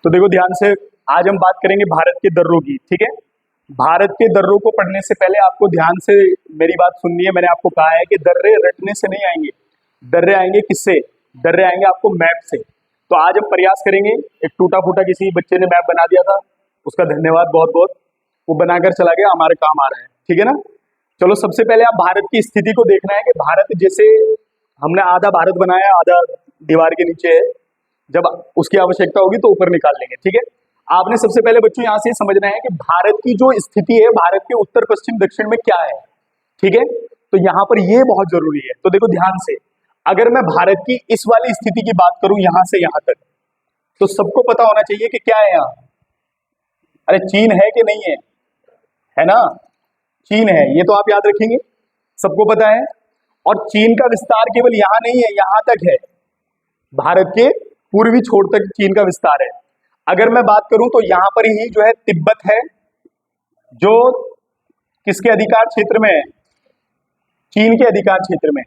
तो देखो ध्यान से, आज हम बात करेंगे भारत के दर्रों की। ठीक है, भारत के दर्रों को पढ़ने से पहले आपको ध्यान से मेरी बात सुननी है। मैंने आपको कहा है कि दर्रे रटने से नहीं आएंगे, दर्रे आएंगे किससे? दर्रे आएंगे आपको मैप से। तो आज हम प्रयास करेंगे, एक टूटा फूटा किसी बच्चे ने मैप बना दिया था, उसका धन्यवाद बहुत बहुत, वो बनाकर चला गया, हमारे काम आ रहा है। ठीक है ना। चलो सबसे पहले आप भारत की स्थिति को देखना है कि भारत जैसे हमने आधा भारत बनाया, आधा दीवार के नीचे है, जब उसकी आवश्यकता होगी तो ऊपर निकाल लेंगे। ठीक है, आपने सबसे पहले बच्चों यहाँ से समझना है कि भारत की जो स्थिति है, भारत के उत्तर पश्चिम दक्षिण में क्या है। ठीक है, तो यहाँ पर ये बहुत जरूरी है। तो देखो ध्यान से, अगर मैं भारत की इस वाली स्थिति की बात करूं यहां से यहां तक, तो सबको पता होना चाहिए कि क्या है यहाँ। अरे चीन है कि नहीं है ना, चीन है, ये तो आप याद रखेंगे, सबको पता है। और चीन का विस्तार केवल यहां नहीं है, यहां तक है, भारत के पूर्वी छोर तक चीन का विस्तार है। अगर मैं बात करूं तो यहां पर ही जो है तिब्बत है, जो किसके अधिकार क्षेत्र में है? चीन के अधिकार क्षेत्र में।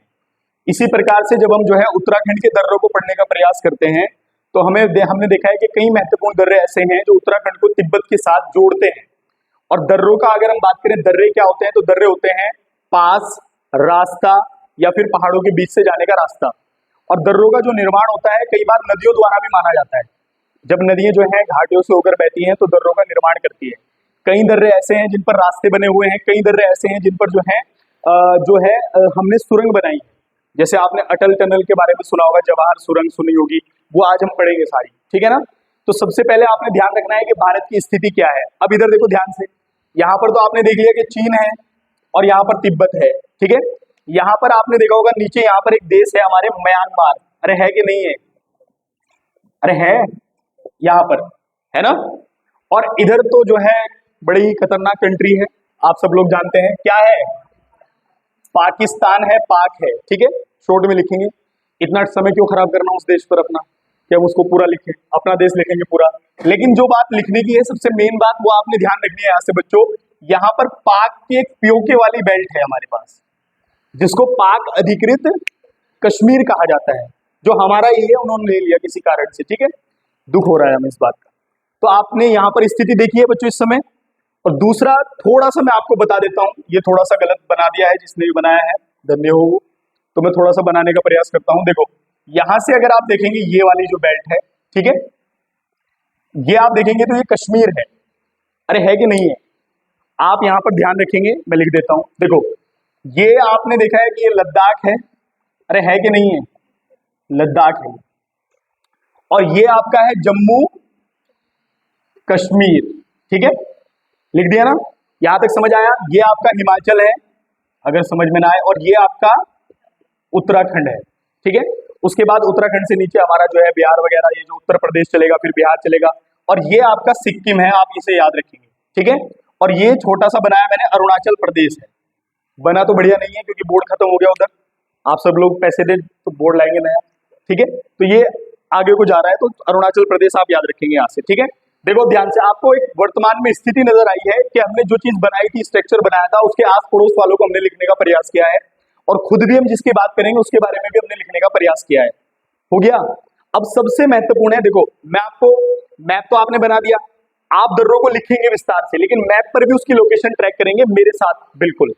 इसी प्रकार से जब हम जो है उत्तराखंड के दर्रों को पढ़ने का प्रयास करते हैं तो हमने देखा है कि कई महत्वपूर्ण दर्रे ऐसे हैं जो उत्तराखंड को तिब्बत के साथ जोड़ते हैं। और दर्रों का अगर हम बात करें, दर्रे क्या होते हैं? तो दर्रे होते हैं पास, रास्ता या फिर पहाड़ों के बीच से जाने का रास्ता। और दर्रों का जो निर्माण होता है कई बार नदियों द्वारा भी माना जाता है। जब नदियां जो है घाटियों से होकर बहती हैं तो दर्रों का निर्माण करती है। कई दर्रे ऐसे हैं जिन पर रास्ते बने हुए हैं, कई दर्रे ऐसे हैं जिन पर जो है हमने सुरंग बनाई है। जैसे आपने अटल टनल के बारे में सुना होगा, जवाहर सुरंग सुनी होगी, वो आज हम पढ़ेंगे सारी। ठीक है ना। तो सबसे पहले आपने ध्यान रखना है कि भारत की स्थिति क्या है। अब इधर देखो ध्यान से, यहाँ पर तो आपने देख लिया कि चीन है और यहाँ पर तिब्बत है। ठीक है, यहाँ पर आपने देखा होगा नीचे यहाँ पर एक देश है हमारे, म्यांमार। अरे है कि नहीं है? अरे है, यहाँ पर है ना। और इधर तो जो है बड़ी ही खतरनाक कंट्री है, आप सब लोग जानते हैं क्या है? पाकिस्तान है, पाक है। ठीक है, शॉर्ट में लिखेंगे, इतना समय क्यों खराब करना उस देश पर अपना, कि हम उसको पूरा लिखें, अपना देश लिखेंगे पूरा। लेकिन जो बात लिखने की है, सबसे मेन बात वो आपने ध्यान रखनी है यहाँ से बच्चों। यहाँ पर पाक की एक पीओके वाली बेल्ट है हमारे पास, जिसको पाक अधिकृत कश्मीर कहा जाता है, जो हमारा ही है, उन्होंने ले लिया किसी कारण से। ठीक है, दुख हो रहा है हमें इस बात का। तो आपने यहाँ पर स्थिति देखी है बच्चों इस समय। और दूसरा थोड़ा सा मैं आपको बता देता हूँ, ये थोड़ा सा गलत बना दिया है जिसने भी बनाया है, धन्य हो वो। तो मैं थोड़ा सा बनाने का प्रयास करता हूँ। देखो यहां से अगर आप देखेंगे ये वाली जो बेल्ट है, ठीक है, ये आप देखेंगे तो ये कश्मीर है। अरे है कि नहीं है? आप यहां पर ध्यान रखेंगे, मैं लिख देता हूं। देखो ये आपने देखा है कि ये लद्दाख है। अरे है कि नहीं है? लद्दाख है। और ये आपका है जम्मू कश्मीर। ठीक है, लिख दिया ना, यहां तक समझ आया? ये आपका हिमाचल है अगर समझ में ना आए, और ये आपका उत्तराखंड है। ठीक है, उसके बाद उत्तराखंड से नीचे हमारा जो है बिहार वगैरह, ये जो उत्तर प्रदेश चलेगा, फिर बिहार चलेगा, और ये आपका सिक्किम है, आप इसे याद रखेंगे। ठीक है, और ये छोटा सा बनाया मैंने अरुणाचल प्रदेश है। बना तो बढ़िया नहीं है क्योंकि बोर्ड खत्म हो गया उधर, आप सब लोग पैसे दे तो बोर्ड लाएंगे नया। ठीक है, तो ये आगे को जा रहा है, तो अरुणाचल प्रदेश आप याद रखेंगे यहाँ से। ठीक है, देखो ध्यान से, आपको एक वर्तमान में स्थिति नजर आई है कि हमने जो चीज बनाई थी, स्ट्रक्चर बनाया था, उसके आस पड़ोस वालों को हमने लिखने का प्रयास किया है, और खुद भी हम जिसकी बात करेंगे उसके बारे में भी हमने लिखने का प्रयास किया है। हो गया। अब सबसे महत्वपूर्ण है, देखो मैं आपको मैप तो आपने बना दिया, आप दर्रों को लिखेंगे विस्तार से, लेकिन मैप पर भी उसकी लोकेशन ट्रैक करेंगे मेरे साथ। बिल्कुल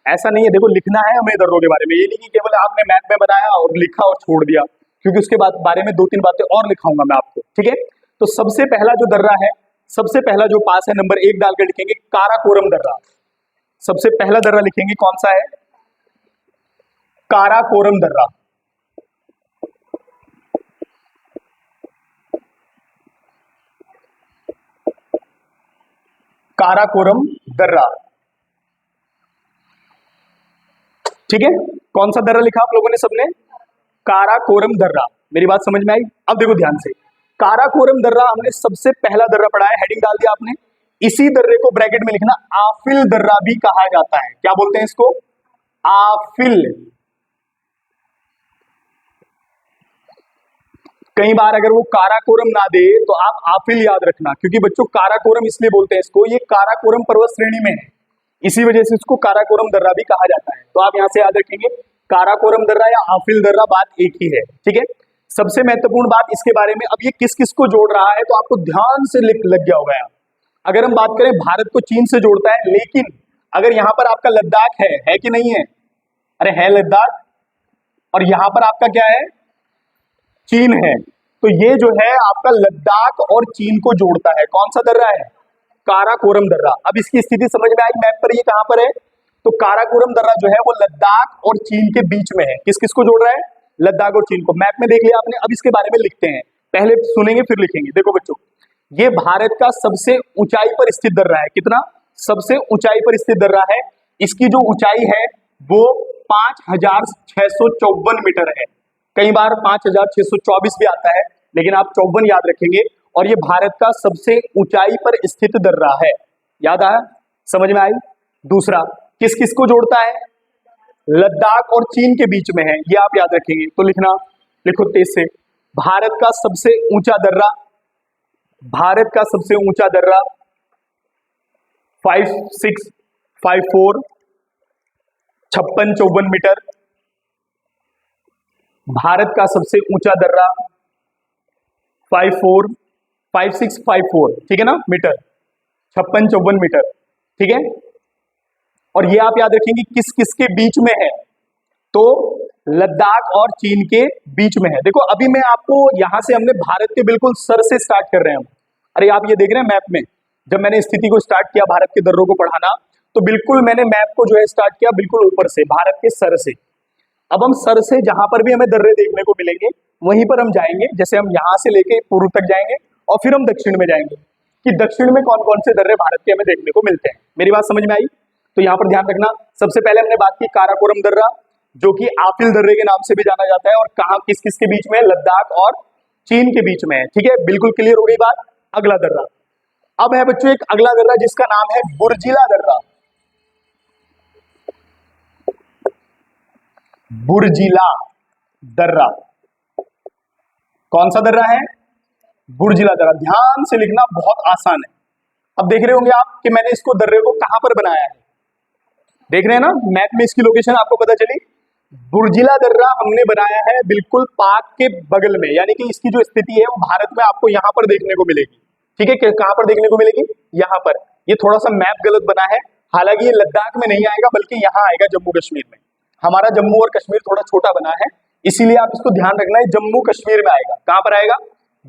ऐसा नहीं है, देखो लिखना है हमें दर्रों के बारे में, ये नहीं कि केवल आपने मैप में बनाया और लिखा और छोड़ दिया, क्योंकि उसके बारे में 2-3 बातें और लिखाऊंगा मैं आपको। ठीक है, तो सबसे पहला जो दर्रा है, सबसे पहला जो पास है, नंबर 1 डालकर लिखेंगे काराकोरम दर्रा। सबसे पहला दर्रा लिखेंगे कौन सा है? काराकोरम दर्रा। काराकोरम दर्रा। ठीक है, कौन सा दर्रा लिखा आप लोगों ने सबने? काराकोरम दर्रा। मेरी बात समझ में आई? अब देखो ध्यान से, काराकोरम दर्रा हमने सबसे पहला दर्रा पढ़ा है, हेडिंग डाल दिया आपने। इसी दर्रे को ब्रैकेट में लिखना आफिल दर्रा भी कहा जाता है। क्या बोलते हैं इसको? आफिल। कई बार अगर वो काराकोरम ना दे तो आप आफिल याद रखना, क्योंकि बच्चों काराकोरम इसलिए बोलते हैं इसको, ये काराकोरम पर्वत श्रेणी में है, इसी वजह से इसको काराकोरम दर्रा भी कहा जाता है। तो आप यहां से याद रखेंगे काराकोरम दर्रा या आफिल दर्रा, बात एक ही है। ठीक है, सबसे महत्वपूर्ण बात इसके बारे में, अब ये किस किस को जोड़ रहा है तो आपको ध्यान से लग गया होगा यहाँ। अगर हम बात करें भारत को चीन से जोड़ता है, लेकिन अगर यहां पर आपका लद्दाख है कि नहीं है? अरे है लद्दाख, और यहां पर आपका क्या है? चीन है। तो ये जो है आपका लद्दाख और चीन को जोड़ता है, कौन सा दर्रा है? काराकोरम दर्रा। अब इसकी स्थिति समझ में आई मैप पर, ये कहां पर है? तो काराकोरम दर्रा जो है वो लद्दाख और चीन के बीच में है। किस किस को जोड़ रहा है? लद्दाख और चीन को। मैप में देख लिया आपने, अब इसके बारे में लिखते हैं, पहले सुनेंगे फिर लिखेंगे। देखो बच्चों, ये भारत का सबसे ऊंचाई पर स्थित दर्रा है। कितना? सबसे ऊंचाई पर स्थित दर्रा है। इसकी जो ऊंचाई है वो 5654 मीटर है। कई बार 5624 भी आता है, लेकिन आप 54 याद रखेंगे। और ये भारत का सबसे ऊंचाई पर स्थित दर्रा है। याद आया? समझ में आई? दूसरा, किस किस को जोड़ता है? लद्दाख और चीन के बीच में है, ये आप याद रखेंगे। तो लिखना, लिखो तेज से। भारत का सबसे ऊंचा दर्रा, भारत का सबसे ऊंचा दर्रा 5654 5654 मीटर। भारत का सबसे ऊंचा दर्रा 5654, ठीक है ना, मीटर, 5654 मीटर, ठीक है। और ये आप याद रखेंगे किस किस के बीच में है? तो लद्दाख और चीन के बीच में है। देखो अभी मैं आपको यहां से, हमने भारत के बिल्कुल सर से स्टार्ट कर रहे हैं हम। अरे आप ये देख रहे हैं मैप में, जब मैंने स्थिति को स्टार्ट किया भारत के दर्रों को पढ़ाना, तो बिल्कुल मैंने मैप को जो है स्टार्ट किया बिल्कुल ऊपर से, भारत के सर से। अब हम सर से जहां पर भी हमें दर्रे देखने को मिलेंगे वहीं पर हम जाएंगे। जैसे हम यहां से लेके पूर्व तक जाएंगे और फिर हम दक्षिण में जाएंगे कि दक्षिण में कौन कौन से दर्रे भारत के हमें देखने को मिलते हैं। मेरी बात समझ में आई? तो यहाँ पर ध्यान रखना, सबसे पहले हमने बात की काराकोरम दर्रा, जो कि आफिल दर्रे के नाम से भी जाना जाता है, और कहा किस किस के बीच में? लद्दाख और चीन के बीच में है, ठीक है। बिल्कुल क्लियर हो गई बात। अगला दर्रा, अब है बच्चों एक अगला दर्रा जिसका नाम है बुर्जिला दर्रा। बुर्जिला दर्रा, कौन सा दर्रा है? बुर्जिला दर्रा। ध्यान से लिखना, बहुत आसान है। अब देख रहे होंगे आप कि मैंने इसको दर्रे को कहां पर बनाया है, देख रहे हैं ना मैप में, इसकी लोकेशन आपको पता चली। बुर्जिला दर्रा हमने बनाया है बिल्कुल पाक के बगल में, यानी कि इसकी जो स्थिति है वो भारत में आपको यहां पर देखने को मिलेगी, ठीक है। कहां पर देखने को मिलेगी? यहां पर। ये थोड़ा सा मैप गलत बना है, हालांकि ये लद्दाख में नहीं आएगा बल्कि यहां आएगा जम्मू कश्मीर में। हमारा जम्मू और कश्मीर थोड़ा छोटा बना है, इसीलिए आप इसको ध्यान रखना है, जम्मू कश्मीर में आएगा। कहां पर आएगा?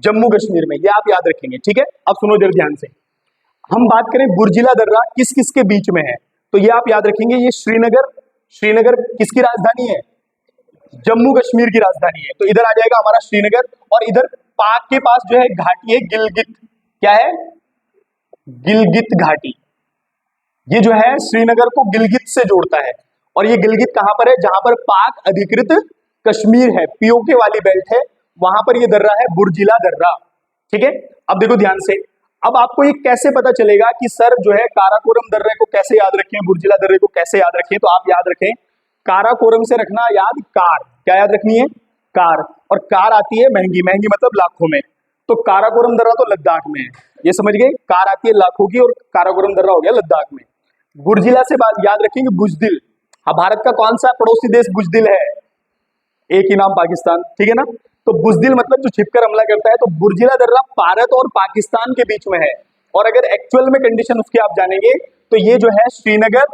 जम्मू कश्मीर में, ये आप याद रखेंगे, ठीक है। अब सुनो जरा ध्यान से, हम बात करें बुर्जिला दर्रा किस किस के बीच में है, तो ये आप याद रखेंगे, ये श्रीनगर, श्रीनगर किसकी राजधानी है? जम्मू कश्मीर की राजधानी है। तो इधर आ जाएगा हमारा श्रीनगर, और इधर पाक के पास जो है घाटी है गिलगित। क्या है? गिलगित घाटी। ये जो है श्रीनगर को गिलगित से जोड़ता है, और ये गिलगित कहां पर है? जहां पर पाक अधिकृत कश्मीर है, पीओके वाली बेल्ट है, वहां पर ये दर्रा है बुर्जिला दर्रा, ठीक है। अब देखो ध्यान से, अब आपको ये कैसे पता चलेगा कि सर जो है काराकोरम दर्रे को कैसे याद रखें, बुर्जिला दर्रे को कैसे याद रखें? तो आप याद रखें, काराकोरम से रखना याद कार। क्या याद रखनी है? कार। और कार आती है महंगी, महंगी मतलब लाखों में। तो काराकोरम दर्रा तो लद्दाख में है, ये समझ गए। कार आती है लाखों की और काराकोरम दर्रा हो गया लद्दाख में। बुर्जिला से बात याद रखेंगे बुजदिल। हाँ, भारत का कौन सा पड़ोसी देश बुजदिल है? एक ही नाम, पाकिस्तान, ठीक है ना। तो बुजदिल मतलब जो छिपकर हमला करता है। तो बुर्जिला दर्रा भारत और पाकिस्तान के बीच में है, और अगर एक्चुअल में कंडीशन उसकी आप जानेंगे तो ये जो है श्रीनगर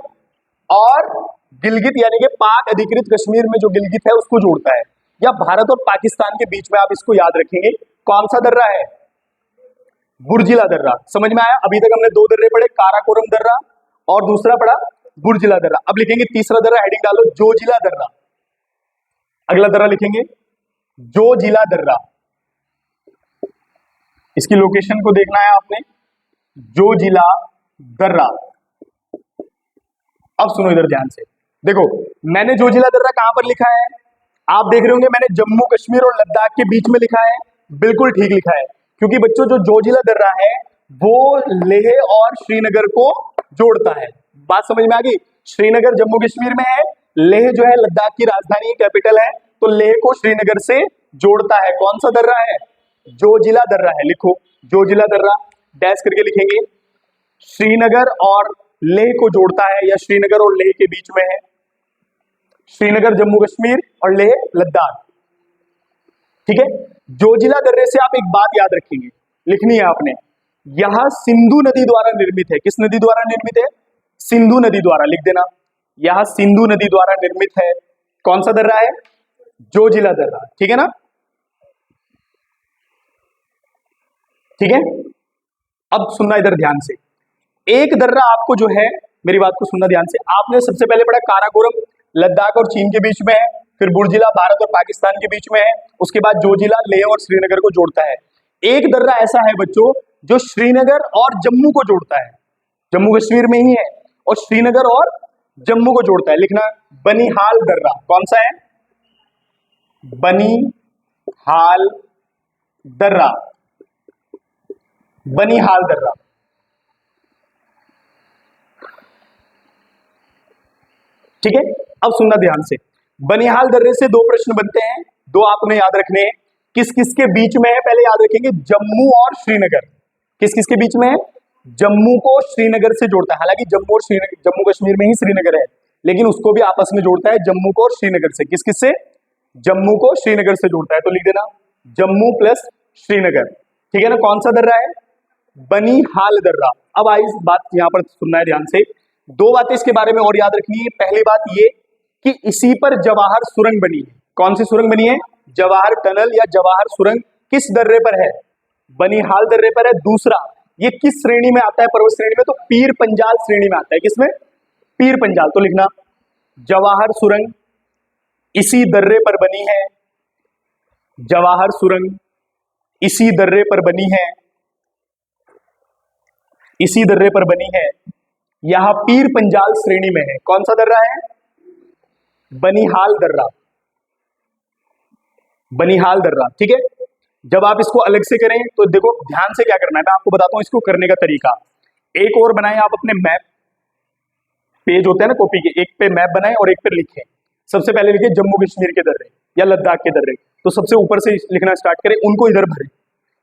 और गिलगित यानी कि पाक अधिकृत कश्मीर में जो गिलगित है उसको जोड़ता है, या भारत और पाकिस्तान के बीच में। आप इसको याद रखेंगे, कौन सा दर्रा है? बुर्जिला दर्रा। समझ में आया? अभी तक हमने दो दर्रे पढ़े, काराकोरम दर्रा और दूसरा पढ़ा बुर्जिला दर्रा। अब लिखेंगे तीसरा दर्रा, हेडिंग डालो जोजिला दर्रा। अगला दर्रा लिखेंगे जोजिला दर्रा। इसकी लोकेशन को देखना है आपने, जोजिला दर्रा। अब सुनो इधर ध्यान से, देखो मैंने जोजिला दर्रा कहां पर लिखा है? आप देख रहे होंगे मैंने जम्मू कश्मीर और लद्दाख के बीच में लिखा है। बिल्कुल ठीक लिखा है, क्योंकि बच्चों जो जोजिला दर्रा है वो लेह और श्रीनगर को जोड़ता है। बात समझ में आ गई? श्रीनगर जम्मू कश्मीर में है, लेह जो है लद्दाख की राजधानी कैपिटल है, तो लेह को श्रीनगर से जोड़ता है। कौन सा दर्रा है? जोजिला दर्रा है। लिखो जोजिला दर्रा, डैश करके लिखेंगे। श्रीनगर और लेह को जोड़ता है, या श्रीनगर और लेह के बीच में है। श्रीनगर जम्मू कश्मीर और लेह लद्दाख। ठीक है। जोजिला दर्रे से आप एक बात याद रखेंगे, लिखनी है आपने, यह सिंधु नदी द्वारा निर्मित है। किस नदी द्वारा निर्मित है? सिंधु नदी द्वारा, लिख देना, यह सिंधु नदी द्वारा निर्मित है। कौन सा दर्रा है? जोजिला दर्रा, ठीक है ना, ठीक है। अब सुनना इधर ध्यान से, एक दर्रा आपको जो है, मेरी बात को सुनना ध्यान से, आपने सबसे पहले पढ़ा काराकोरम लद्दाख और चीन के बीच में है, फिर बुर्जिला भारत और पाकिस्तान के बीच में है, उसके बाद जोजिला लेह और श्रीनगर को जोड़ता है। एक दर्रा ऐसा है बच्चों जो श्रीनगर और जम्मू को जोड़ता है, जम्मू कश्मीर में ही है, और श्रीनगर और जम्मू को जोड़ता है। लिखना, बनिहाल दर्रा। कौन सा है? बनिहाल दर्रा, बनिहाल दर्रा। ठीक है, अब सुनना ध्यान से, बनिहाल दर्रे से दो प्रश्न बनते हैं, दो आपने याद रखने हैं। किस किस के बीच में है? पहले याद रखेंगे, जम्मू और श्रीनगर। किस किस के बीच में है? जम्मू को श्रीनगर से जोड़ता है। हालांकि जम्मू और श्रीनगर, जम्मू कश्मीर में ही श्रीनगर है, लेकिन उसको भी आपस में जोड़ता है, जम्मू को और श्रीनगर से। किस किस से? जम्मू को श्रीनगर से जोड़ता है। तो लिख देना, जम्मू प्लस श्रीनगर, ठीक है ना। कौन सा दर्रा है? बनिहाल दर्रा। अब आई बात यहां पर सुनना है ध्यान से, दो बातें इसके बारे में और याद रखनी है। पहली बात ये कि इसी पर जवाहर सुरंग बनी है। कौन सी सुरंग बनी है? जवाहर टनल या जवाहर सुरंग किस दर्रे पर है? बनिहाल दर्रे पर है। दूसरा, ये किस श्रेणी में आता है? पर्वत श्रेणी में। तो पीर पंजाल श्रेणी में आता है। किसमें? पीर पंजाल। तो लिखना, जवाहर सुरंग इसी दर्रे पर बनी है, जवाहर सुरंग इसी दर्रे पर बनी है, इसी दर्रे पर बनी है, यह पीर पंजाल श्रेणी में है। कौन सा दर्रा है? बनिहाल दर्रा, बनिहाल दर्रा, ठीक है। जब आप इसको अलग से करें तो देखो ध्यान से क्या करना है, मैं आपको बताता हूं इसको करने का तरीका। एक और बनाए आप अपने मैप, पेज होते हैं ना कॉपी के, एक पे मैप बनाए और एक पे लिखें। सबसे पहले लिखे जम्मू कश्मीर के दर्रे या लद्दाख के दर्रे, तो सबसे ऊपर से लिखना स्टार्ट करें, उनको इधर भरे।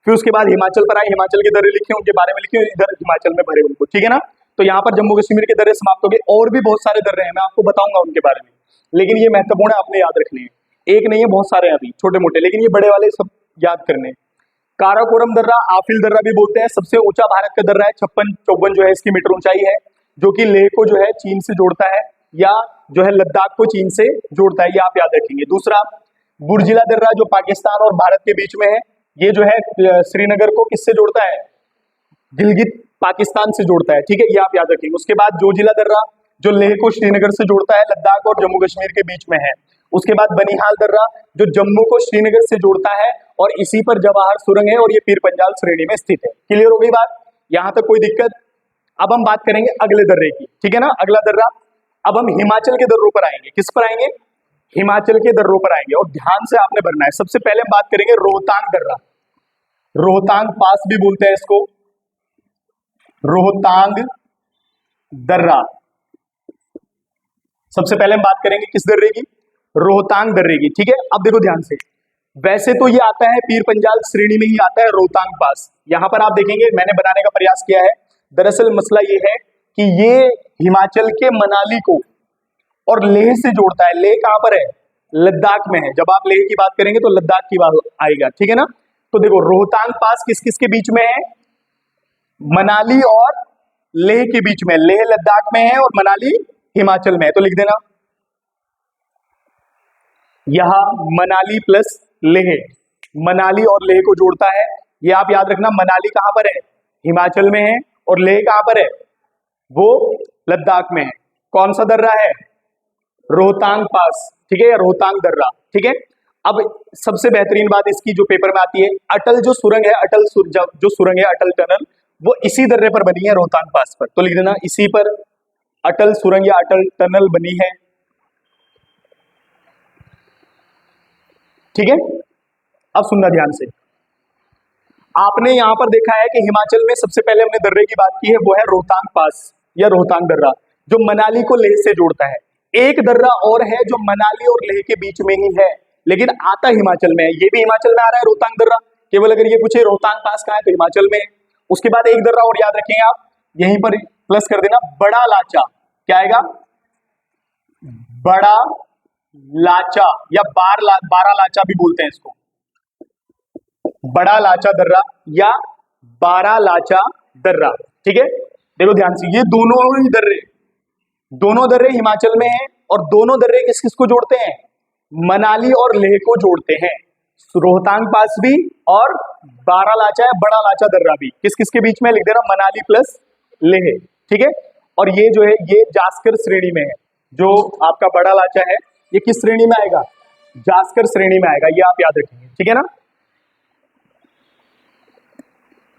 फिर उसके बाद हिमाचल पर आए, हिमाचल के दर्रे लिखे, उनके बारे में लिखे, इधर हिमाचल में भरे उनको, ठीक है ना। तो यहाँ पर जम्मू कश्मीर के दर्रे समाप्त हो गए। और भी बहुत सारे दर्रे हैं, मैं आपको बताऊंगा उनके बारे में, लेकिन ये महत्वपूर्ण है, आपने याद रखने हैं। एक नहीं है, बहुत सारे हैं अभी छोटे मोटे, लेकिन ये बड़े वाले सब याद करने हैं। काराकोरम दर्रा, आफिल दर्रा भी बोलते हैं, सबसे ऊंचा भारत का दर्रा है, 56-54 जो है इसकी मीटर ऊंचाई है, जो कि लेह को जो है चीन से जोड़ता है, या जो है लद्दाख को चीन से जोड़ता है, ये आप याद रखेंगे। दूसरा, बुर्जिला दर्रा जो पाकिस्तान और भारत के बीच में है, ये जो है श्रीनगर को किससे जोड़ता है? गिलगित पाकिस्तान से जोड़ता है, ठीक है, ये आप याद रखेंगे। उसके बाद जोजिला दर्रा जो लेह को श्रीनगर से जोड़ता है, लद्दाख और जम्मू कश्मीर के बीच में है। उसके बाद बनिहाल दर्रा जो जम्मू को श्रीनगर से जोड़ता है, और इसी पर जवाहर सुरंग है, और ये पीर पंजाल श्रेणी में स्थित है। क्लियर हो गई बात? यहां तक कोई दिक्कत? अब हम बात करेंगे अगले दर्रे की, ठीक है ना। अगला दर्रा, अब हम हिमाचल के दर्रों पर आएंगे। किस पर आएंगे? हिमाचल के दर्रों पर आएंगे, और ध्यान से आपने भरना है। सबसे पहले हम बात करेंगे रोहतांग दर्रा, रोहतांग पास भी बोलते हैं इसको, रोहतांग दर्रा। सबसे पहले हम बात करेंगे किस दर्रे की? रोहतांग दर्रे की, ठीक है। अब देखो ध्यान से, वैसे तो ये आता है पीर पंजाल श्रेणी में ही आता है रोहतांग पास। यहां पर आप देखेंगे मैंने बनाने का प्रयास किया है। दरअसल मसला ये है कि ये हिमाचल के मनाली को और लेह से जोड़ता है। लेह कहां पर है? लद्दाख में है। जब आप लेह की बात करेंगे तो लद्दाख की बात आएगा, ठीक है ना। तो देखो रोहतांग पास किस किस के बीच में है? मनाली और लेह के बीच में। लेह लद्दाख में है और मनाली हिमाचल में है। तो लिख देना, यह मनाली प्लस लेह, मनाली और लेह को जोड़ता है। ये आप याद रखना, मनाली कहां पर है? हिमाचल में है, और लेह कहां पर है? वो लद्दाख में है। कौन सा दर्रा है? रोहतांग पास, ठीक है, या रोहतांग दर्रा, ठीक है। अब सबसे बेहतरीन बात इसकी जो पेपर में आती है, अटल जो सुरंग है, जो सुरंग है अटल टनल, वो इसी दर्रे पर बनी है, रोहतांग पास पर। तो लिख देना, इसी पर अटल सुरंग या अटल टनल बनी है, ठीक है। अब सुनना ध्यान से, आपने यहां पर देखा है कि हिमाचल में सबसे पहले हमने दर्रे की बात की है, वो है रोहतांग पास या रोहतांग दर्रा, जो मनाली को लेह से जोड़ता है। एक दर्रा और है जो मनाली और लेह के बीच में ही है, लेकिन आता हिमाचल में है। ये भी हिमाचल में आ रहा है, रोहतांग दर्रा। केवल अगर ये पूछे रोहतांग पास कहां है, तो हिमाचल में है। उसके बाद एक दर्रा और याद रखेंगे आप, यहीं पर प्लस कर देना, बड़ा लाचा। क्या आएगा? बड़ा लाचा या बारा लाचा भी बोलते हैं इसको, बड़ा लाचा दर्रा या बारा लाचा दर्रा। ठीक है, देखो ध्यान से, ये दोनों दर्रे हिमाचल में हैं और दोनों दर्रे किस किस को जोड़ते हैं? मनाली और लेह को जोड़ते हैं। रोहतांग पास भी और बारा लाचा या बड़ा लाचा दर्रा भी किस किस के बीच में? लिख देना मनाली प्लस लेह। ठीक है, और ये जो है ये जास्कर श्रेणी में है। जो आपका बड़ा लाचा है ये किस श्रेणी में आएगा? जास्कर श्रेणी में आएगा, ये आप याद रखेंगे। ठीक है ना,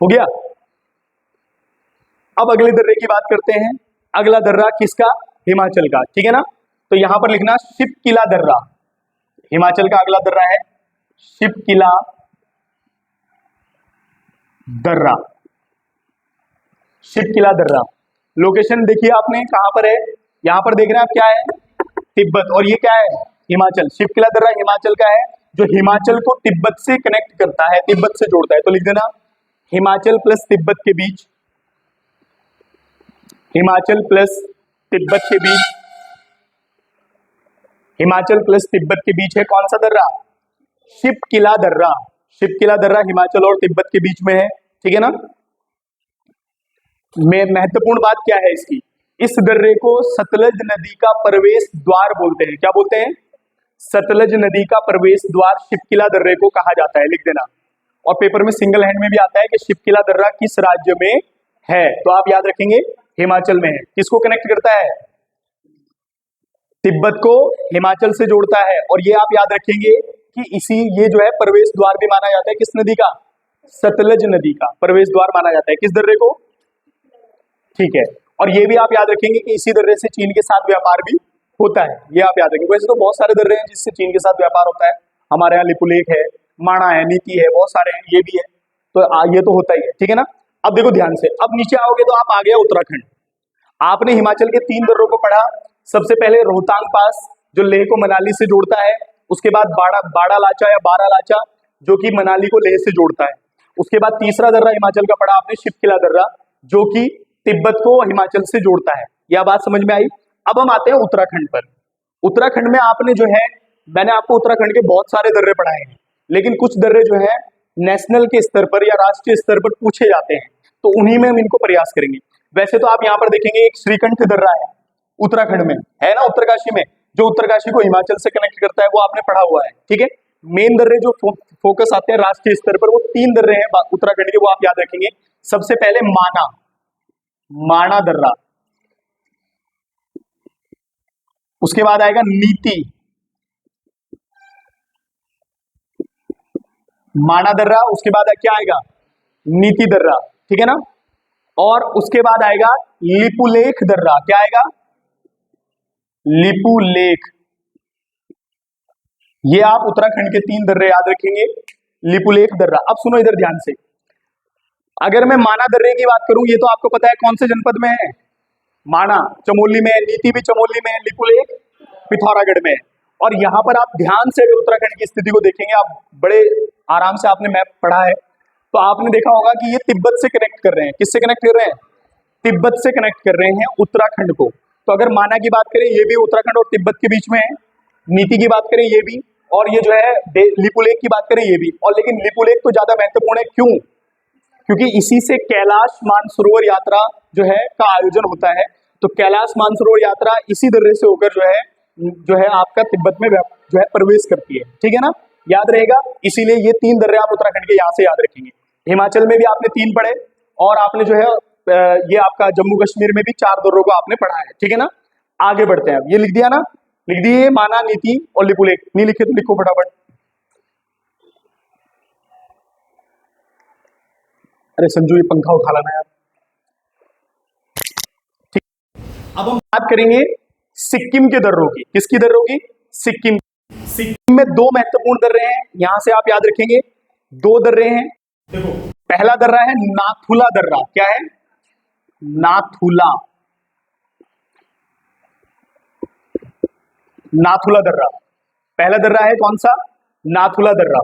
हो गया। अब अगले दर्रे की बात करते हैं। अगला दर्रा किसका? हिमाचल का। ठीक है ना, तो यहां पर लिखना शिपकिला दर्रा। हिमाचल का अगला दर्रा है शिपकिला दर्रा। शिपकिला दर्रा लोकेशन देखिए आपने कहां पर है? यहां पर देख रहे हैं आप, क्या है? तिब्बत। और ये क्या है? हिमाचल। शिपकिला दर्रा हिमाचल का है, जो हिमाचल को तिब्बत से कनेक्ट करता है, तिब्बत से जोड़ता है। तो लिख देना हिमाचल प्लस तिब्बत के बीच, हिमाचल प्लस तिब्बत के बीच, हिमाचल प्लस तिब्बत के बीच है कौन सा दर्रा? शिपकिला दर्रा। शिपकिला दर्रा हिमाचल और तिब्बत के बीच में है। ठीक है ना, महत्वपूर्ण बात क्या है इसकी? इस दर्रे को सतलज नदी का प्रवेश द्वार बोलते हैं। क्या बोलते हैं? सतलज नदी का प्रवेश द्वार शिपकिला दर्रे को कहा जाता है। लिख देना। और पेपर में सिंगल हैंड में भी आता है कि शिपकिला दर्रा किस राज्य में है, तो आप याद रखेंगे हिमाचल में है। किसको कनेक्ट करता है? तिब्बत को हिमाचल से जोड़ता है। और ये आप याद रखेंगे कि ये जो है प्रवेश द्वार भी माना जाता है किस नदी का? सतलज नदी का प्रवेश द्वार माना जाता है। किस दर्रे को? ठीक है, और ये भी आप याद रखेंगे कि इसी दर्रे से चीन के साथ व्यापार भी होता है। ये आप याद रखेंगे। वैसे तो बहुत सारे दर्रे हैं जिससे चीन के साथ व्यापार होता है। हमारे यहाँ लिपुलेख है, माणा है, नीति है, बहुत सारे हैं, ये भी है। तो ये तो होता ही है। ठीक है ना, अब देखो ध्यान से, अब नीचे आओगे तो आप आ गया उत्तराखंड। आपने हिमाचल के 3 दर्रों को पढ़ा। सबसे पहले रोहतांग पास जो लेह को मनाली से जोड़ता है, उसके बाद बाड़ा लाचा या बारा लाचा जो कि मनाली को लेह से जोड़ता है। उसके बाद तीसरा दर्रा हिमाचल का पढ़ा आपने शिपकिला दर्रा, जो कि तिब्बत को हिमाचल से जोड़ता है। यह बात समझ में आई। अब हम आते हैं उत्तराखंड पर। उत्तराखंड में आपने जो है, मैंने आपको उत्तराखंड के बहुत सारे दर्रे पढ़ाए हैं, लेकिन कुछ दर्रे जो है नेशनल के स्तर पर या राष्ट्रीय स्तर पर पूछे जाते हैं, तो उन्हीं में हम इनको प्रयास करेंगे। वैसे तो आप यहाँ पर देखेंगे एक श्रीकंठ दर्रा है उत्तराखंड में, है ना, उत्तरकाशी में, जो उत्तरकाशी को हिमाचल से कनेक्ट करता है, वो आपने पढ़ा हुआ है। ठीक है, मेन दर्रे जो फोकस आते हैं राष्ट्रीय स्तर पर, वो 3 दर्रे हैं उत्तराखंड के, वो आप याद रखेंगे। सबसे पहले माणा दर्रा, उसके बाद आएगा नीति, माणा दर्रा, उसके बाद क्या आएगा? नीति दर्रा। ठीक है ना, और उसके बाद आएगा लिपुलेख दर्रा। क्या आएगा? लिपुलेख। ये आप उत्तराखंड के 3 दर्रे याद रखेंगे, लिपुलेख दर्रा। अब सुनो इधर ध्यान से, अगर मैं माणा दर्रे की बात करूं, ये तो आपको पता है कौन से जनपद में है? माणा चमोली में है, नीति भी चमोली में है, लिपुलेख पिथौरागढ़ में है। और यहां पर आप ध्यान से अगर उत्तराखंड की स्थिति को देखेंगे, आप बड़े आराम से आपने मैप पढ़ा है, तो आपने देखा होगा कि ये तिब्बत से कनेक्ट कर रहे हैं। किससे कनेक्ट कर रहे हैं? तिब्बत से कनेक्ट कर रहे हैं उत्तराखंड को। तो अगर माना की बात करें, ये भी उत्तराखंड और तिब्बत के बीच में है। नीति की बात करें, ये भी, और ये जो है लिपुलेख की बात करें, ये भी। और लेकिन लिपुलेख तो ज्यादा महत्वपूर्ण है। क्यों? क्योंकि इसी से कैलाश मानसरोवर यात्रा जो है का आयोजन होता है। तो कैलाश मानसरोवर यात्रा इसी दर्रे से होकर जो है आपका तिब्बत में जो है प्रवेश करती है। ठीक है ना, याद रहेगा। इसीलिए ये 3 दर्रे आप उत्तराखंड के यहाँ से याद रखेंगे। हिमाचल में भी आपने 3 पढ़े, और आपने जो है ये आपका जम्मू कश्मीर में भी 4 दर्रों को आपने पढ़ा है। ठीक है ना, आगे बढ़ते हैं। अब ये लिख दिया ना, लिख दिए माना, नीति और लिपुलेख। नहीं लिखे तो लिखो फटाफट। अरे संजू, ये पंखा उठा लाना यार। ठीक, अब हम बात करेंगे सिक्किम के दर्रों की। किसकी दर्रों की? सिक्किम। सिक्किम में 2 महत्वपूर्ण दर्रे हैं, यहां से आप याद रखेंगे। 2 दर्रे हैं। देखो, पहला दर्रा है नाथुला दर्रा। क्या है? नाथुला दर्रा। पहला दर्रा है कौन सा? नाथुला दर्रा।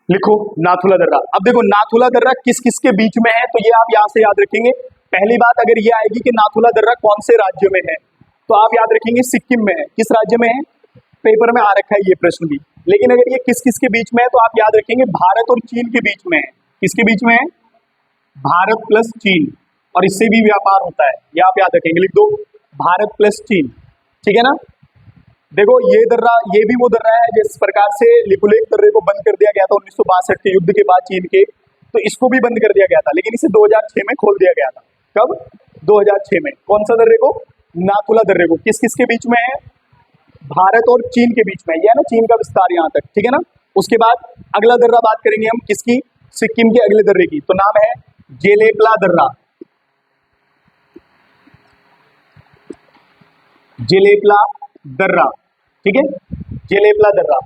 लिखो नाथुला दर्रा। अब देखो नाथुला दर्रा किस किस के बीच में है, तो ये आप यहां से याद रखेंगे। पहली बात अगर ये आएगी कि नाथुला दर्रा कौन से राज्य में है, तो आप याद रखेंगे सिक्किम में है। किस राज्य में है? पेपर में आ रखा है ये प्रश्न भी। लेकिन अगर ये किस किस के बीच में है तो आप याद रखेंगे भारत और चीन के बीच में है। किसके बीच में है? भारत प्लस चीन, और इससे भी व्यापार होता है, ये आप याद रखेंगे, लिख दो भारत प्लस चीन, ठीक है ना। देखो ये दर्रा, ये भी वो दर्रा है जिस प्रकार से लिपुलेख दर्रे को बंद कर दिया गया था 1962 के युद्ध के बाद चीन के, तो इसको भी बंद कर दिया गया था, लेकिन इसे 2006 में खोल दिया गया था। कब? 2006 में। कौन सा दर्रे को? नाथुला दर्रे को। किस किस के बीच में है? भारत और चीन के बीच में। यह है ना चीन का विस्तार यहाँ तक, ठीक है ना। उसके बाद अगला दर्रा बात करेंगे हम किसकी? सिक्किम के अगले दर्रे की, तो नाम है जेलेपला दर्रा। जेलेपला दर्रा, ठीक है, जेलेपला दर्रा।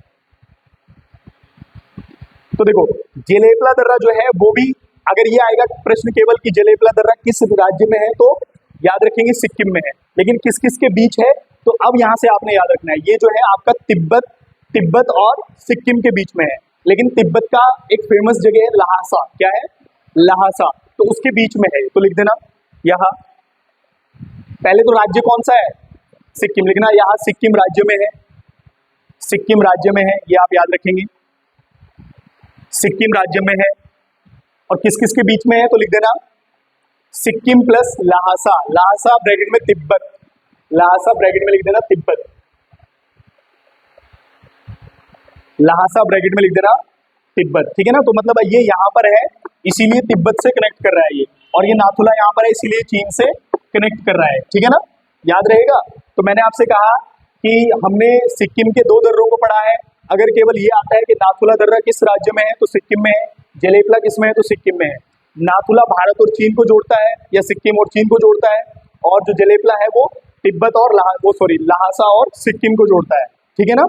तो देखो जेलेपला दर्रा जो है वो भी, अगर ये आएगा प्रश्न केवल कि जेलेपला दर्रा किस राज्य में है, तो याद रखेंगे सिक्किम में है। लेकिन किस किस के बीच है, तो अब यहां से आपने याद रखना है, ये जो है आपका तिब्बत और सिक्किम के बीच में है। लेकिन तिब्बत का एक फेमस जगह है लहासा, क्या है? लहासा, तो उसके बीच में है, तो लिख देना यहाँ। पहले तो राज्य कौन सा है? सिक्किम, लिखना यहाँ सिक्किम राज्य में है, सिक्किम राज्य में है, ये आप याद रखेंगे, सिक्किम राज्य में है। और किस किस के बीच में है, तो लिख देना सिक्किम प्लस लहासा, लहासा ब्रैकेट में तिब्बत, लहासा ब्रैकेट में लिख देना तिब्बत, लहासा ब्रैकेट में लिख देना तिब्बत, ठीक है ना। तो मतलब ये यहाँ पर है इसीलिए तिब्बत से कनेक्ट कर रहा है ये, और ये नाथुला यहाँ पर है इसीलिए चीन से कनेक्ट कर रहा है, ठीक है ना, याद रहेगा। तो मैंने आपसे कहा कि हमने सिक्किम के 2 दर्रों को पढ़ा है। अगर केवल ये आता है कि नाथुला दर्रा किस राज्य में है, तो सिक्किम में है। जेलेपला किस में है, तो सिक्किम में है। नाथुला भारत और चीन को जोड़ता है, या सिक्किम और चीन को जोड़ता है, और जो जेलेपला है वो तिब्बत और लहासा और सिक्किम को जोड़ता है, ठीक है ना।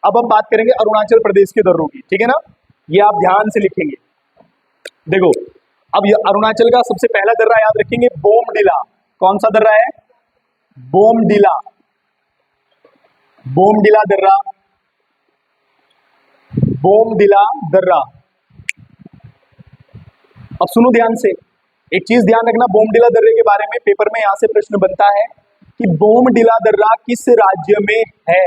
अब हम बात करेंगे अरुणाचल प्रदेश के दर्रों की, ठीक है ना, ये आप ध्यान से लिखेंगे। देखो अब ये अरुणाचल का सबसे पहला दर्रा याद रखेंगे बोमडिला। कौन सा दर्रा है? बोमडिला, बोमडिला दर्रा, बोमडिला दर्रा। अब सुनो ध्यान से, एक चीज ध्यान रखना बोमडिला दर्रे के बारे में, पेपर में यहां से प्रश्न बनता है कि बोमडिला दर्रा किस राज्य में है।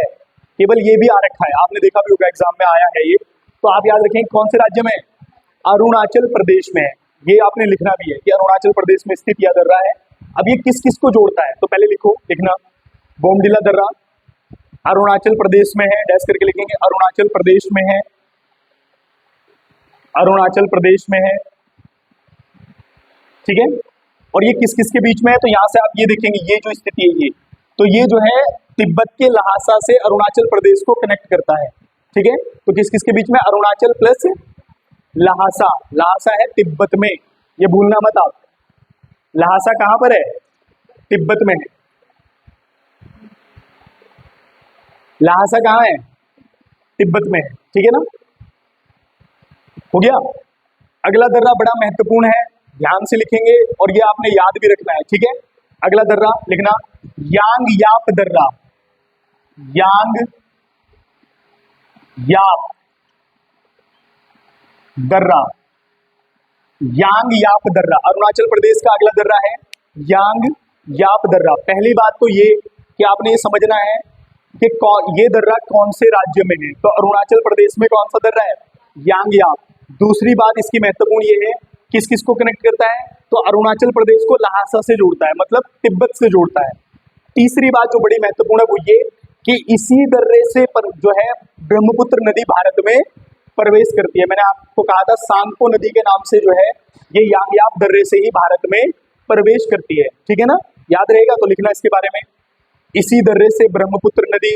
केवल ये भी आ रखा है, आपने देखा भी होगा एग्जाम में आया है ये, तो आप याद रखें कौन से राज्य में? अरुणाचल प्रदेश में है। ये आपने लिखना भी है कि अरुणाचल प्रदेश में स्थित यह दर्रा है। अब ये किस किस को जोड़ता है, तो पहले लिखना बोमडिला दर्रा अरुणाचल प्रदेश में है, डैश करके लिखेंगे अरुणाचल प्रदेश में है, अरुणाचल प्रदेश में है, ठीक है। और ये किस किस के बीच में है, तो यहां से आप ये देखेंगे, ये जो स्थिति है ये, तो ये जो है तिब्बत के लहासा से अरुणाचल प्रदेश को कनेक्ट करता है, ठीक है। तो किस किस के बीच में? अरुणाचल प्लस लहासा, लहासा है तिब्बत में, ये भूलना मत आप। लहासा कहां पर है? तिब्बत में है। लहासा कहां है? तिब्बत में है, ठीक है ना, हो गया। अगला दर्रा बड़ा महत्वपूर्ण है, ध्यान से लिखेंगे और ये आपने याद भी रखना है, ठीक है। अगला दर्रा लिखना यांग याप दर्रा, यांग याप दर्रा, यांग याप दर्रा अरुणाचल प्रदेश का अगला दर्रा है यांग याप दर्रा। पहली बात तो ये कि आपने ये समझना है कि ये दर्रा कौन से राज्य में है, तो अरुणाचल प्रदेश में कौन सा दर्रा है? यांग याप। दूसरी बात इसकी महत्वपूर्ण ये है किस किस को कनेक्ट करता है, तो अरुणाचल प्रदेश को लहासा से जोड़ता है, मतलब तिब्बत से जोड़ता है। तीसरी बात जो बड़ी महत्वपूर्ण है वो ये कि इसी दर्रे से जो है ब्रह्मपुत्र नदी भारत में प्रवेश करती है। मैंने आपको कहा था सांगपो नदी के नाम से जो है ये यांगयाप दर्रे से ही भारत में प्रवेश करती है, ठीक है ना, याद रहेगा। तो लिखना इसके बारे में, इसी दर्रे से ब्रह्मपुत्र नदी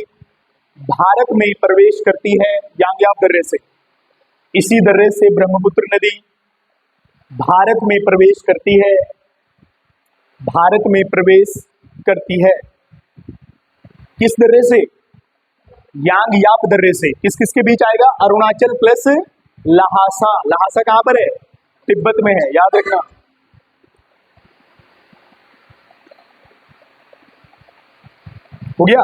भारत में प्रवेश करती है, यांगयाप दर्रे से, इसी दर्रे से ब्रह्मपुत्र नदी भारत में प्रवेश करती है, भारत में प्रवेश करती है। किस दर्रे से? यांगयाप दर्रे से। किस किस के बीच आएगा? अरुणाचल प्लस लहासा। लहासा कहां पर है? तिब्बत में है, याद रखना। हो गया।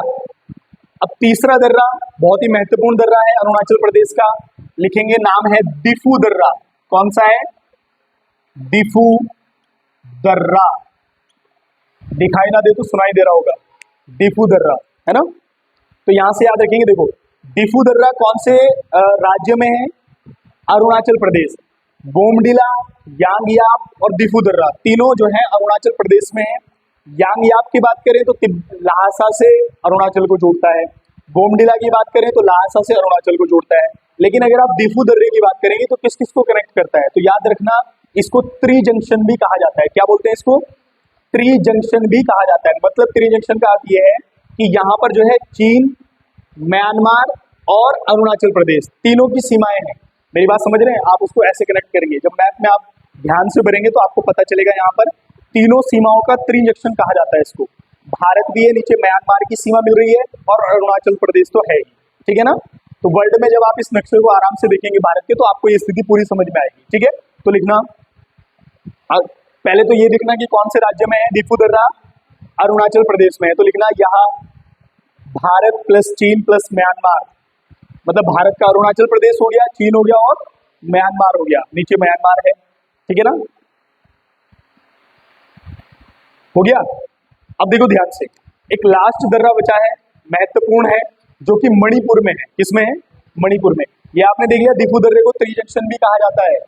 अब तीसरा दर्रा बहुत ही महत्वपूर्ण दर्रा है अरुणाचल प्रदेश का, लिखेंगे नाम है दिफू दर्रा। कौन सा है? दिफू दर्रा। दिखाई ना दे तो सुनाई दे रहा होगा, दिफू दर्रा है ना। तो यहां से याद रखेंगे, देखो डिफू दर्रा कौन से राज्य में है? अरुणाचल प्रदेश। बोमडिला, यांगयाप और डिफू दर्रा तीनों जो है अरुणाचल प्रदेश में है। यांगयाप की बात करें तो लहासा से अरुणाचल को जोड़ता है। बोमडिला की बात करें तो लहासा से अरुणाचल को जोड़ता है। लेकिन अगर आप डिफू दर्रे की बात करेंगे तो किस किस को कनेक्ट करता है? तो याद रखना, इसको त्रि जंक्शन भी कहा जाता है। क्या बोलते हैं इसको? त्रि जंक्शन भी कहा जाता है। मतलब त्रि जंक्शन का अर्थ यह है कि यहाँ पर जो है चीन, म्यांमार और अरुणाचल प्रदेश तीनों की सीमाएं हैं। मेरी बात समझ रहे हैं? आप उसको ऐसे कनेक्ट करेंगे, जब मैप में आप ध्यान से भरेंगे तो आपको पता चलेगा यहाँ पर तीनों सीमाओं का त्रि जंक्शन कहा जाता है इसको। भारत भी है, नीचे म्यांमार की सीमा मिल रही है और अरुणाचल प्रदेश तो है ही, ठीक है ना। तो वर्ल्ड में जब आप इस नक्शे को आराम से देखेंगे भारत के, तो आपको ये स्थिति पूरी समझ में आएगी, ठीक है। तो लिखना, पहले तो ये लिखना कि कौन से राज्य में है डिफू दर्रा? अरुणाचल प्रदेश में है। तो लिखना यहाँ भारत प्लस चीन प्लस म्यांमार, मतलब भारत का अरुणाचल प्रदेश हो गया, चीन हो गया और म्यांमार हो गया, नीचे म्यांमार है, ठीक है ना, हो गया। अब देखो ध्यान से, एक लास्ट दर्रा बचा है, महत्वपूर्ण है, जो कि मणिपुर में है। किसमें है? मणिपुर में। ये आपने देख लिया, डिफू दर्रे को त्रि जंक्शन भी कहा जाता है,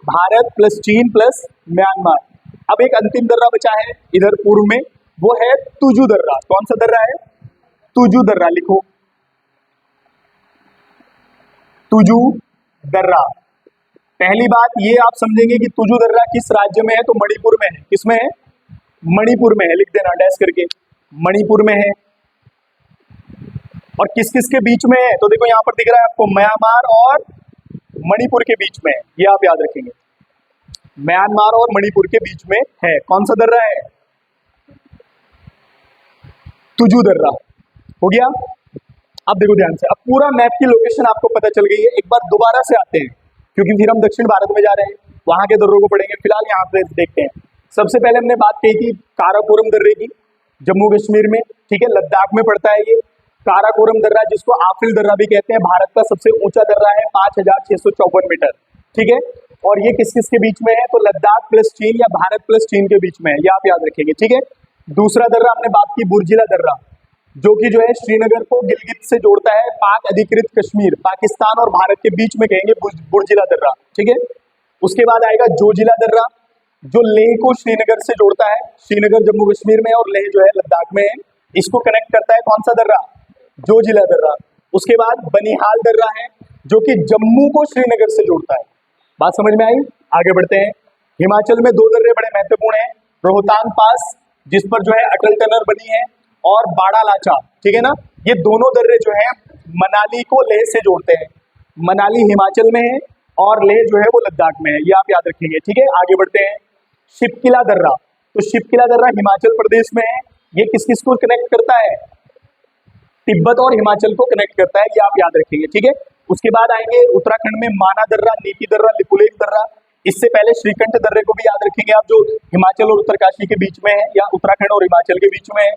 भारत प्लस चीन प्लस म्यांमार। अब एक अंतिम दर्रा बचा है इधर पूर्व में, वो है तुजू दर्रा। कौन सा दर्रा है? तुजू दर्रा। लिखो तुजू दर्रा। पहली बात ये आप समझेंगे कि तुजू दर्रा किस राज्य में है? तो मणिपुर में है। किसमें है? मणिपुर में है। लिख देना डैश करके, मणिपुर में है। और किस किस के बीच में है? तो देखो यहां पर दिख रहा है आपको, म्यांमार और मणिपुर के बीच में है, ये आप याद रखेंगे, म्यांमार और मणिपुर के बीच में है। कौन सा दर्रा है? तुजू दर्रा। हो गया। अब देखो ध्यान से, अब पूरा मैप की लोकेशन आपको पता चल गई है। एक बार दोबारा से आते हैं, क्योंकि फिर हम दक्षिण भारत में जा रहे हैं, वहां के दर्रों को पढ़ेंगे। फिलहाल यहाँ पे देखते हैं। सबसे पहले हमने बात कही थी काराकोरम दर्रे की, जम्मू कश्मीर में, ठीक है, लद्दाख में पड़ता है ये काराकोरम दर्रा, जिसको आफिल दर्रा भी कहते हैं। भारत का सबसे ऊंचा दर्रा है, 5654 मीटर, ठीक है। और ये किस किस के बीच में है? तो लद्दाख प्लस चीन या भारत प्लस चीन के बीच में है, ये आप याद रखेंगे, ठीक है। दूसरा दर्रा हमने बात की बुर्जिला दर्रा, जो कि जो है श्रीनगर को गिलगित से जोड़ता है, पाक अधिकृत कश्मीर, पाकिस्तान और भारत के बीच में कहेंगे बुर्जिला दर्रा, ठीक है। उसके बाद आएगा जोजिला दर्रा, जो लेह को श्रीनगर से जोड़ता है। श्रीनगर जम्मू कश्मीर में और लेह जो है लद्दाख में है, इसको कनेक्ट करता है कौन सा दर्रा? जोजिला दर्रा। उसके बाद बनिहाल दर्रा है, जो कि जम्मू को श्रीनगर से जोड़ता है। बात समझ में आई? आगे बढ़ते हैं। हिमाचल में दो दर्रे बड़े महत्वपूर्ण हैं, रोहतांग पास, जिस पर जो है अटल टनल बनी है, और बाड़ा लाचा, ठीक है ना। ये दोनों दर्रे जो है मनाली को लेह से जोड़ते हैं। मनाली हिमाचल में है और लेह जो है वो लद्दाख में है, ये आप याद रखेंगे, ठीक है। आगे बढ़ते हैं। शिपकिला दर्रा, तो शिपकिला दर्रा हिमाचल प्रदेश में है। ये किस किस को कनेक्ट करता है? तिब्बत और हिमाचल को कनेक्ट करता है, ये आप याद रखेंगे, ठीक है। उसके बाद आएंगे उत्तराखंड में माना दर्रा, नीति दर्रा, लिपुलेख दर्रा। इससे पहले श्रीकंठ दर्रे को भी याद रखेंगे आप, जो हिमाचल और उत्तरकाशी के बीच में है, या उत्तराखंड और हिमाचल के बीच में है।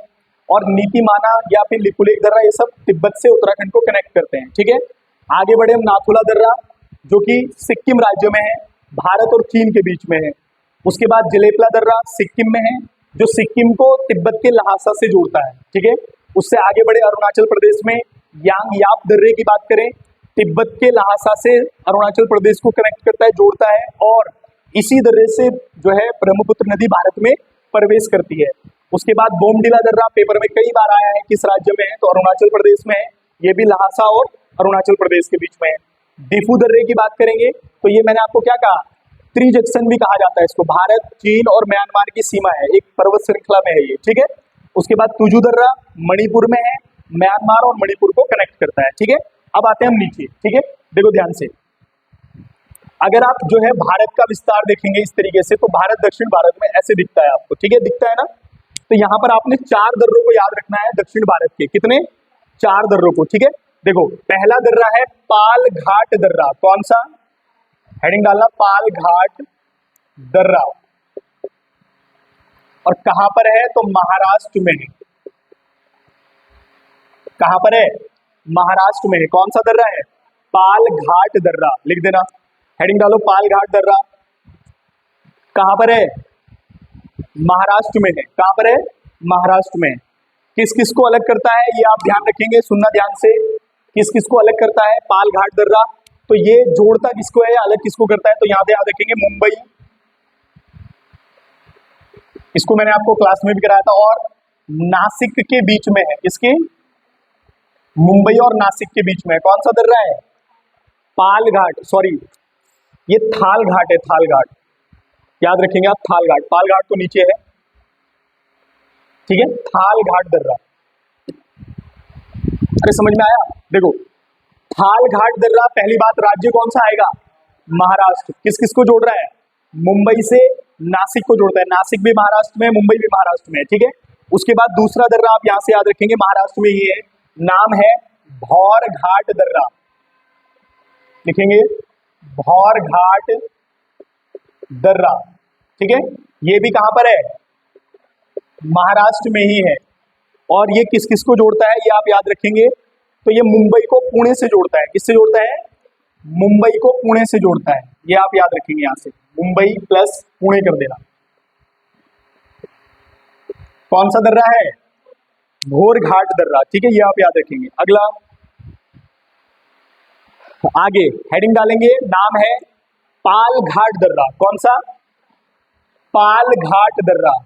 और नीति माना या फिर लिपुलेख दर्रा, ये सब तिब्बत से उत्तराखंड को कनेक्ट करते हैं, ठीक है। आगे बढ़े हम नाथुला दर्रा, जो कि सिक्किम राज्य में है, भारत और चीन के बीच में है। उसके बाद जलेपला दर्रा सिक्किम में है, जो सिक्किम को तिब्बत के लहासा से जोड़ता है, ठीक है। उससे आगे बढ़े अरुणाचल प्रदेश में यांगयाप दर्रे की बात करें, तिब्बत के लहासा से अरुणाचल प्रदेश को कनेक्ट करता है, जोड़ता है, और इसी दर्रे से जो है ब्रह्मपुत्र नदी भारत में प्रवेश करती है। उसके बाद बोमडिला दर्रा पेपर में कई बार आया है, किस राज्य में है? तो अरुणाचल प्रदेश में है। ये भी लहासा और अरुणाचल प्रदेश के बीच में है। डिफू दर्रे की बात करेंगे तो ये मैंने आपको क्या कहा? त्रि जंक्शन भी कहा जाता है इसको, भारत, चीन और म्यांमार की सीमा है, एक पर्वत श्रृंखला में है ये, ठीक है। उसके बाद तुजू दर्रा मणिपुर में है, म्यांमार और मणिपुर को कनेक्ट करता है, ठीक है। अब आते हैं हम नीचे, ठीक है। देखो ध्यान से, अगर आप जो है भारत का विस्तार देखेंगे इस तरीके से, तो भारत दक्षिण भारत में ऐसे दिखता है आपको, ठीक है, दिखता है ना। तो यहाँ पर आपने 4 दर्रों को याद रखना है दक्षिण भारत के, कितने? 4 दर्रों को, ठीक है। देखो पहला दर्रा है पाल घाट दर्रा, कौन सा? हेडिंग डालना, पाल घाट दर्रा। और कहां पर है? तो महाराष्ट्र में है। कहां पर है? महाराष्ट्र में है। कौन सा दर्रा है? पाल घाट दर्रा, लिख देना, हेडिंग डालो, पाल घाट दर्रा। कहां पर है? महाराष्ट्र में है। कहां पर है? महाराष्ट्र में है, किस किस को अलग करता है ये आप ध्यान रखेंगे, सुनना ध्यान से। किस किस को अलग करता है? पाल घाट दर्रा। तो ये जोड़ता किसको है, अलग किसको करता है? तो यहाँ पे याद रखेंगे मुंबई, इसको मैंने आपको क्लास में भी कराया था, और नासिक के बीच में है। किसके? मुंबई और नासिक के बीच में है। कौन सा दर्रा है? पाल घाट, सॉरी ये थाल घाट है, थाल घाट, याद रखेंगे आप, थाल घाट। पाल घाट तो नीचे है, ठीक है, थाल घाट दर्रा। अरे समझ में आया? देखो थाल घाट दर्रा, पहली बात राज्य कौन सा आएगा? महाराष्ट्र। किस किस को जोड़ रहा है? मुंबई से नासिक को जोड़ता है। नासिक भी महाराष्ट्र में है, मुंबई भी महाराष्ट्र में है, ठीक है। उसके बाद दूसरा दर्रा आप यहां से याद रखेंगे, महाराष्ट्र में ही है, नाम है भौर घाट दर्रा। लिखेंगे भौर घाट दर्रा, ठीक है। ये भी कहां पर है? महाराष्ट्र में ही है। और ये किस किस को जोड़ता है ये आप याद रखेंगे। तो ये मुंबई को पुणे से जोड़ता है। किससे जोड़ता है? मुंबई को पुणे से जोड़ता है, ये आप याद रखेंगे। यहां से मुंबई प्लस पुणे कर देना। कौन सा दर्रा है? भौर घाट दर्रा, ठीक है, ये आप याद रखेंगे। अगला आगे हेडिंग डालेंगे, नाम है पाल घाट दर्रा। कौन सा? पाल घाट दर्रा।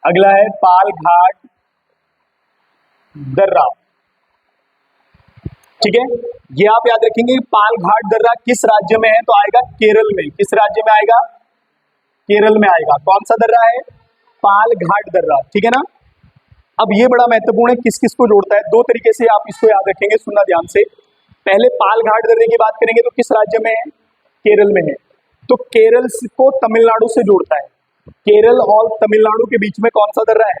अगला है पाल घाट दर्रा, ठीक है। ये आप याद रखेंगे। पाल घाट दर्रा किस राज्य में है? तो आएगा केरल में। किस राज्य में आएगा? केरल में आएगा। कौन सा दर्रा है? पाल घाट दर्रा, ठीक है ना। अब ये बड़ा महत्वपूर्ण है, किस किस को जोड़ता है। दो तरीके से आप इसको याद रखेंगे, सुनना ध्यान से। पहले पाल घाट दर्रे की बात करेंगे तो किस राज्य में है? केरल में है। तो केरल को तमिलनाडु से जोड़ता है। केरल और तमिलनाडु के बीच में कौन सा दर्रा है?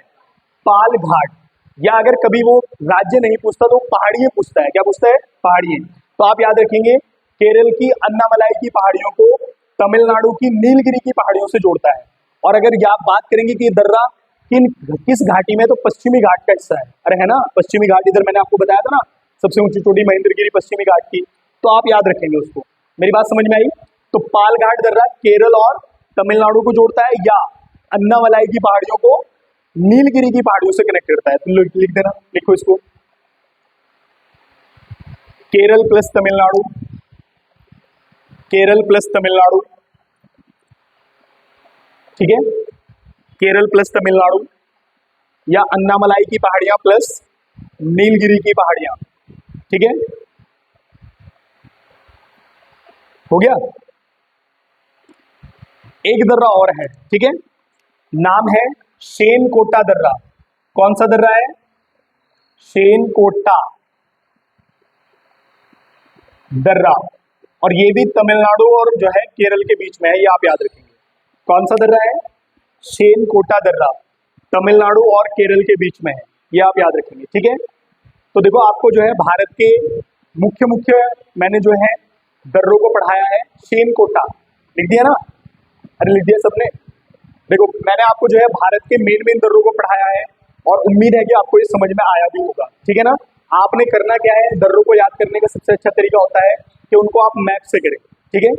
पाल घाट। या अगर कभी वो राज्य नहीं पूछता तो पहाड़ियां पूछता है। क्या पूछता है? पहाड़ियां। तो आप याद रखेंगे केरल की अन्नामलाई की पहाड़ियों को तमिलनाडु की नीलगिरी की पहाड़ियों से जोड़ता है। और अगर आप बात करेंगे कि ये दर्रा किस घाटी में, तो पश्चिमी घाट का हिस्सा है। अरे है ना, पश्चिमी घाट, इधर मैंने आपको बताया था ना, सबसे ऊंची चोटी महेंद्रगिरी पश्चिमी घाट की। तो आप याद रखेंगे उसको। मेरी बात समझ में आई? तो पाल घाट दर्रा केरल और तमिलनाडु को जोड़ता है, या अन्नामलाई की पहाड़ियों को नीलगिरी की पहाड़ियों से कनेक्ट करता है। तो लिख देना, लिखो इसको, केरल प्लस तमिलनाडु, केरल प्लस तमिलनाडु, ठीक है, केरल प्लस तमिलनाडु, या अन्नामलाई की पहाड़ियां प्लस नीलगिरी की पहाड़ियां, ठीक है, हो गया। एक दर्रा और है, ठीक है, नाम है शेनकोटा दर्रा। कौन सा दर्रा है? शेनकोटा दर्रा। और ये भी तमिलनाडु और जो है केरल के बीच में है, ये आप याद रखेंगे। कौन सा दर्रा है? शेनकोटा दर्रा, तमिलनाडु और केरल के बीच में है, ये आप याद रखेंगे, ठीक है। तो देखो आपको जो है भारत के मुख्य मुख्य मैंने जो है दर्रों को पढ़ाया है। शेनकोटा लिख दिया ना? अरे लिख दिया सबने? देखो मैंने आपको जो है भारत के मेन मेन दर्रों को पढ़ाया है, और उम्मीद है कि आपको ये समझ में आया भी होगा, ठीक है ना। आपने करना क्या है, दर्रों को याद करने का सबसे अच्छा तरीका होता है कि उनको आप मैप से करें, ठीक है।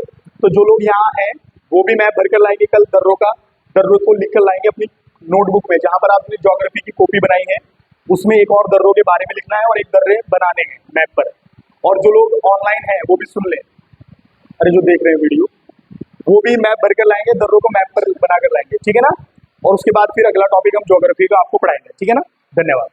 तो जो लोग यहाँ हैं वो भी मैप भर कर लाएंगे कल दर्रों का, दर्रों को लिख कर लाएंगे अपनी नोटबुक में, जहां पर आपने ज्योग्राफी की कॉपी बनाई है उसमें एक और दर्रों के बारे में लिखना है और एक दर्रे बनाने हैं मैप पर। और जो लोग ऑनलाइन हैं वो भी सुन लें, अरे जो देख रहे हैं वीडियो, वो भी मैप भर कर लाएंगे, दर्रों को मैप पर बना कर लाएंगे, ठीक है ना। और उसके बाद फिर अगला टॉपिक हम ज्योग्राफी का आपको पढ़ाएंगे, ठीक है ना। धन्यवाद।